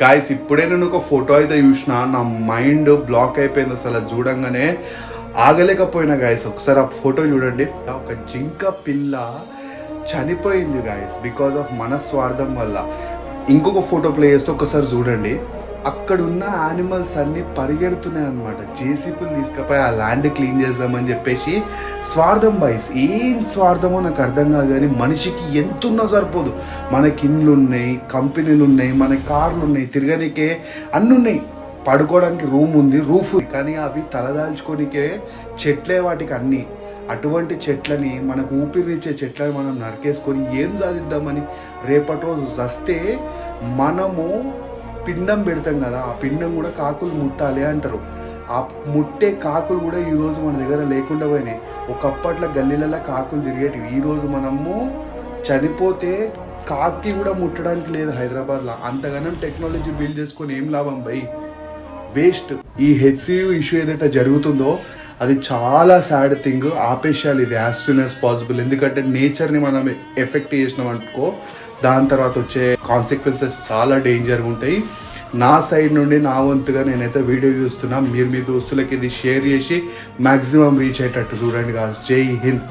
Guys ఇప్పుడే నేను ఒక ఫోటో అయితే చూసిన, నా మైండ్ బ్లాక్ అయిపోయింది అసలు అది చూడంగానే ఆగలేకపోయినా గాయస్. ఒకసారి ఆ ఫోటో చూడండి, ఒక జింక పిల్ల చనిపోయింది గాయస్ బికాజ్ ఆఫ్ మన స్వార్థం వల్ల. ఇంకొక ఫోటో ప్లే చేస్తే ఒకసారి చూడండి, అక్కడ ఉన్న యానిమల్స్ అన్ని పరిగెడుతున్నాయి అనమాట. జేసీపీలు తీసుకుపోయి ఆ ల్యాండ్ క్లీన్ చేద్దామని చెప్పేసి స్వార్థం బాయ్స్. ఏం స్వార్థమో నాకు అర్థం కాదు, కానీ మనిషికి ఎంత ఉన్నా సరిపోదు. మనకి ఇండ్లు ఉన్నాయి, కంపెనీలు ఉన్నాయి, మన కార్లు ఉన్నాయి, తిరగనికే అన్నీ ఉన్నాయి, పడుకోవడానికి రూమ్ ఉంది, రూఫ్ ఉంది, కానీ అవి తలదాల్చుకోనికే చెట్లే వాటికి అన్నీ. అటువంటి చెట్లని, మనకు ఊపిరినిచ్చే చెట్లని మనం నరికేసుకొని ఏం సాధిద్దామని. రేపటి రోజు వస్తే మనము పిండం పెడతాం కదా, ఆ పిండం కూడా కాకులు ముట్టాలి అంటారు. ఆ ముట్టే కాకులు కూడా ఈరోజు మన దగ్గర లేకుండా పోయినాయి. ఒకప్పట్లో గల్లీలలో కాకులు తిరిగేటివి, ఈరోజు మనము చనిపోతే కాకి కూడా ముట్టడానికి లేదు హైదరాబాద్లో. అంతగానం టెక్నాలజీ బిల్డ్ చేసుకొని ఏం లాభం బై, వేస్ట్. ఈ హెచ్సియు ఇష్యూ ఏదైతే జరుగుతుందో అది చాలా సాడ్ థింగ్. ఆపేసేయాలి ఇది యాజ్ సూన్ యాజ్ పాసిబుల్. ఎందుకంటే నేచర్ని మనం ఎఫెక్ట్ చేసినాం అనుకో, దాని తర్వాత వచ్చే కాన్సిక్వెన్సెస్ చాలా డేంజర్గా ఉంటాయి. నా సైడ్ నుండి నా వంతుగా నేనైతే వీడియో చూస్తున్నా. మీరు మీ దోస్తులకి ఇది షేర్ చేసి మ్యాక్సిమం రీచ్ అయ్యేటట్టు చూడండి గాయ్స్. జై హింద్.